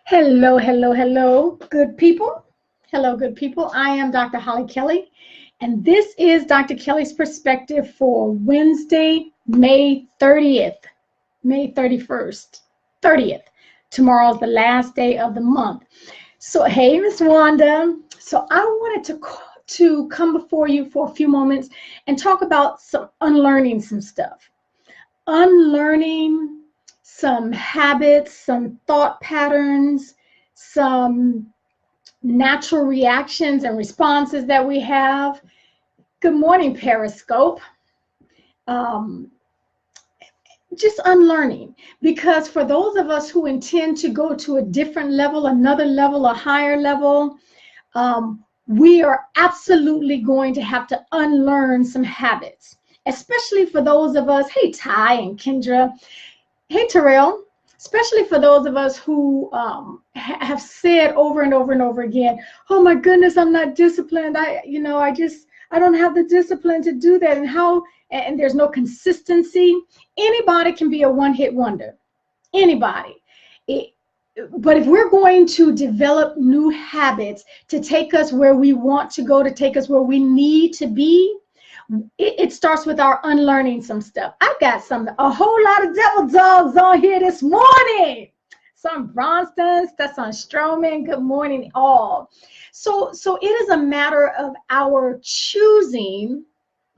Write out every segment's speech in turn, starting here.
Hello, hello, hello, good people. Hello, good people. I am Dr. Hollie Kelly, and this is Dr. Kelly's perspective for Wednesday, May 30th, May 31st, 30th. Tomorrow's the last day of the month. So, hey, Miss Wanda. So, I wanted to come before you for a few moments and talk about unlearning some stuff. Unlearning some habits, some thought patterns, some natural reactions and responses that we have. Good morning, Periscope. Just unlearning, because for those of us who intend to go to a different level, another level, a higher level, we are absolutely going to have to unlearn some habits, especially for those of us, hey, Ty and Kendra, hey, Terrell, especially for those of us who have said over and over and over again, oh my goodness, I'm not disciplined. I don't have the discipline to do that. And there's no consistency. Anybody can be a one-hit wonder. Anybody. But if we're going to develop new habits to take us where we want to go, to take us where we need to be, it starts with our unlearning some stuff. I've got a whole lot of devil dogs on here this morning. Some Bronsons, that's on Stroman. Good morning, all. So it is a matter of our choosing.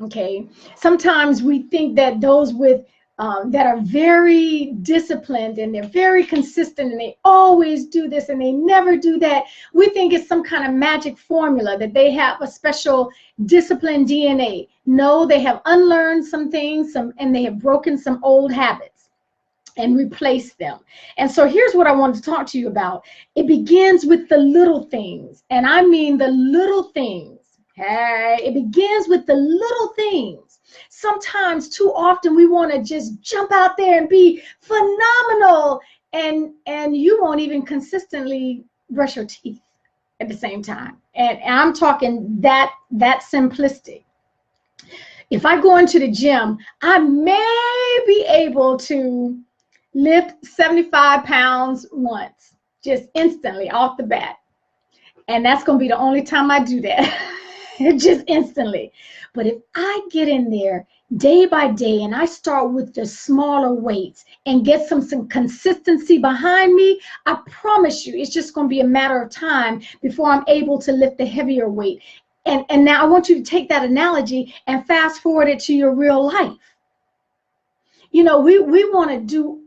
Okay, sometimes we think that those that are very disciplined and they're very consistent and they always do this and they never do that, we think it's some kind of magic formula that they have a special discipline DNA. No, they have unlearned some things, and they have broken some old habits and replaced them. And so here's what I wanted to talk to you about. It begins with the little things, and I mean the little things. Hey, it begins with the little things. Sometimes, too often, we want to just jump out there and be phenomenal, and you won't even consistently brush your teeth at the same time. And I'm talking that simplistic. If I go into the gym, I may be able to lift 75 pounds once, just instantly off the bat. And that's going to be the only time I do that. Just instantly. But if I get in there day by day and I start with the smaller weights and get some consistency behind me, I promise you it's just going to be a matter of time before I'm able to lift the heavier weight. And now I want you to take that analogy and fast forward it to your real life. You know, we want to do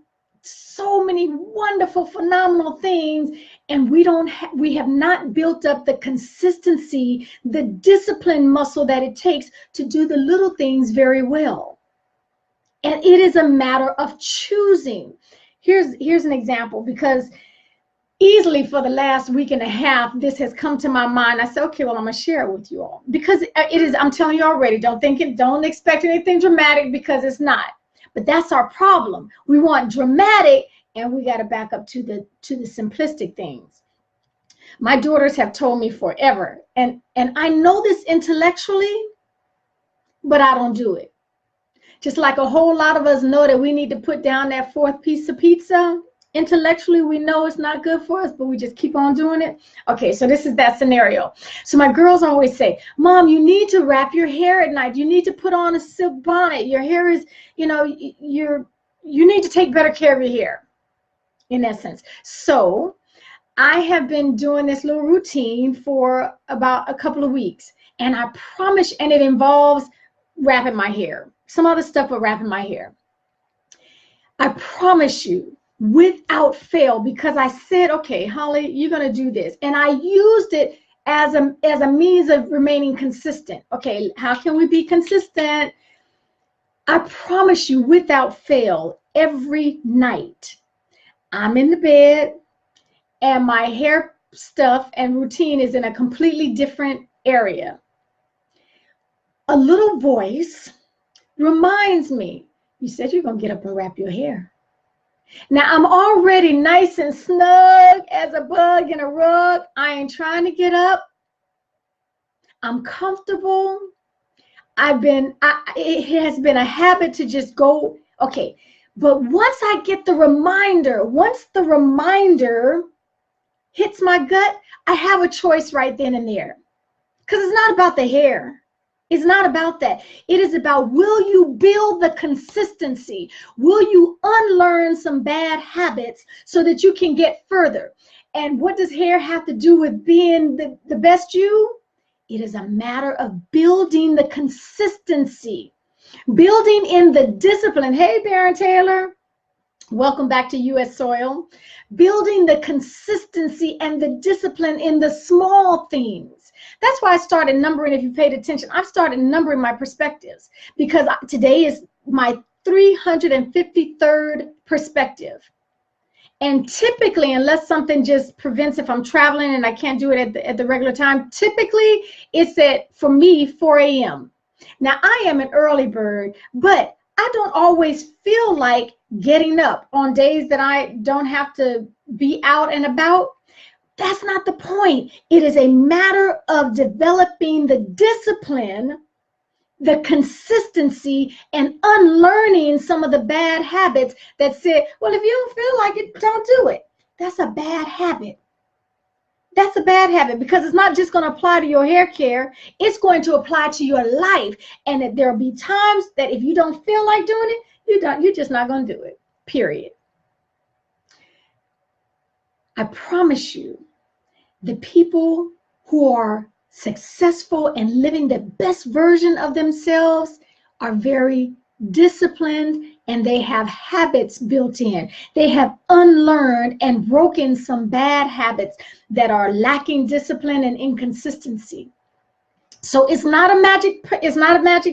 so many wonderful, phenomenal things, and we have not built up the consistency, the discipline muscle that it takes to do the little things very well. And it is a matter of choosing. Here's an example, because easily for the last week and a half, this has come to my mind. I said, okay, well, I'm going to share it with you all, because it is, I'm telling you already, don't expect anything dramatic, because it's not. But that's our problem. We want dramatic, and we got to back up to the simplistic things. My daughters have told me forever, and I know this intellectually, but I don't do it. Just like a whole lot of us know that we need to put down that fourth piece of pizza. Intellectually, we know it's not good for us, but we just keep on doing it. Okay, so this is that scenario. So my girls always say, Mom, you need to wrap your hair at night. You need to put on a silk bonnet. Your hair is, you need to take better care of your hair, in essence. So I have been doing this little routine for about a couple of weeks. And I promise, and it involves wrapping my hair. Some other stuff, but wrapping my hair. I promise you, without fail, because I said, okay, Hollie, you're going to do this. And I used it as a means of remaining consistent. Okay, how can we be consistent? I promise you, without fail, every night, I'm in the bed and my hair stuff and routine is in a completely different area. A little voice reminds me, you said you're going to get up and wrap your hair. Now, I'm already nice and snug as a bug in a rug. I ain't trying to get up. I'm comfortable. It has been a habit to just go, okay. But once I get the reminder, hits my gut, I have a choice right then and there. Because it's not about the hair. It's not about that. It is about, will you build the consistency? Will you unlearn some bad habits so that you can get further? And what does hair have to do with being the best you? It is a matter of building the consistency, building in the discipline. Hey, Baron Taylor, welcome back to U.S. soil. Building the consistency and the discipline in the small things. That's why I started numbering. If you paid attention, I've started numbering my perspectives, because today is my 353rd perspective. And typically, unless something just prevents, if I'm traveling and I can't do it at the regular time, typically it's at, for me, 4 a.m. Now, I am an early bird, but I don't always feel like getting up on days that I don't have to be out and about. That's not the point. It is a matter of developing the discipline, the consistency, and unlearning some of the bad habits that say, well, if you don't feel like it, don't do it. That's a bad habit. That's a bad habit, because it's not just going to apply to your hair care. It's going to apply to your life. And that there'll be times that if you don't feel like doing it, you're just not going to do it, period. I promise you, the people who are successful and living the best version of themselves are very disciplined, and they have habits built in. They have unlearned and broken some bad habits that are lacking discipline and inconsistency. So it's not a magic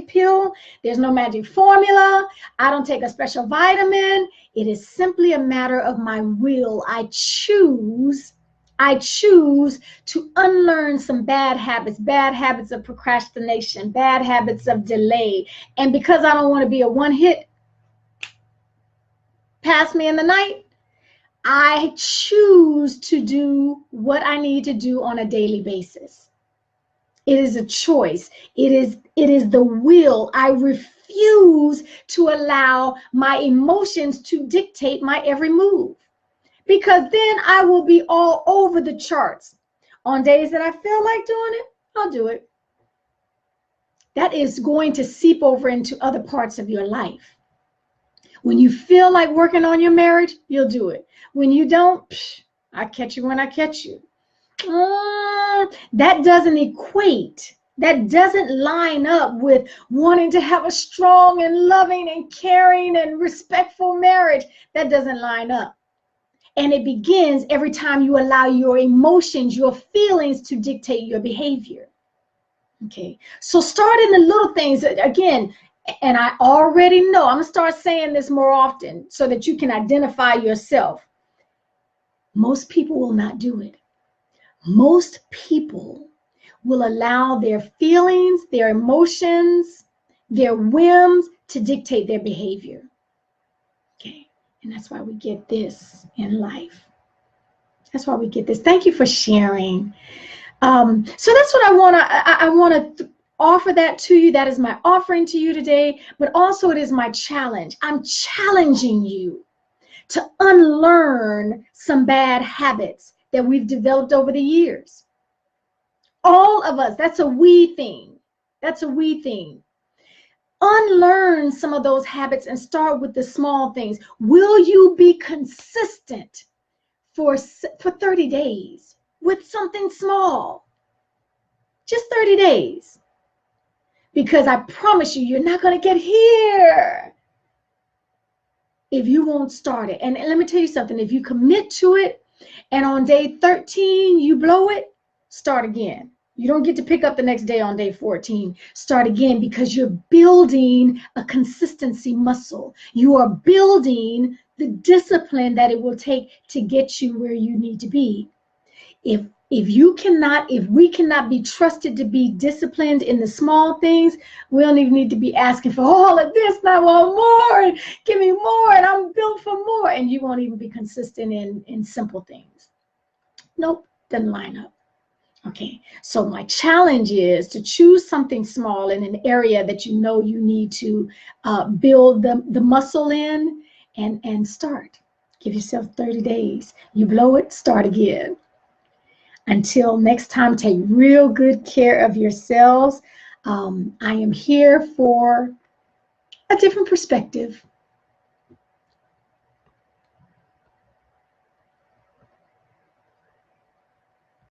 pill. There's no magic formula. I don't take a special vitamin. It is simply a matter of my will. I choose to unlearn some bad habits of procrastination, bad habits of delay. And because I don't want to be a one-hit pass me in the night, I choose to do what I need to do on a daily basis. It is a choice. It is the will. I refuse to allow my emotions to dictate my every move, because then I will be all over the charts. On days that I feel like doing it, I'll do it. That is going to seep over into other parts of your life. When you feel like working on your marriage, you'll do it. When you don't, I catch you when I catch you. That doesn't equate. That doesn't line up with wanting to have a strong and loving and caring and respectful marriage. That doesn't line up. And it begins every time you allow your emotions, your feelings to dictate your behavior. Okay, so start in the little things. Again, and I already know, I'm going to start saying this more often so that you can identify yourself. Most people will not do it. Most people will allow their feelings, their emotions, their whims to dictate their behavior. Okay, and that's why we get this in life. That's why we get this. Thank you for sharing. So that's what I want to offer that to you. That is my offering to you today, but also it is my challenge. I'm challenging you to unlearn some bad habits that we've developed over the years. All of us, that's a we thing. That's a we thing. Unlearn some of those habits and start with the small things. Will you be consistent for 30 days with something small? Just 30 days. Because I promise you, you're not going to get here if you won't start it. And let me tell you something. If you commit to it and on day 13 you blow it, start again. You don't get to pick up the next day on day 14. Start again, because you're building a consistency muscle. You are building the discipline that it will take to get you where you need to be. If we cannot be trusted to be disciplined in the small things, we don't even need to be asking for all of this. And I want more, and give me more, and I'm built for more. And you won't even be consistent in simple things. Nope, doesn't line up. Okay, so my challenge is to choose something small in an area that you know you need to build the muscle in, and start. Give yourself 30 days. You blow it, start again. Until next time, take real good care of yourselves. I am here for a different perspective.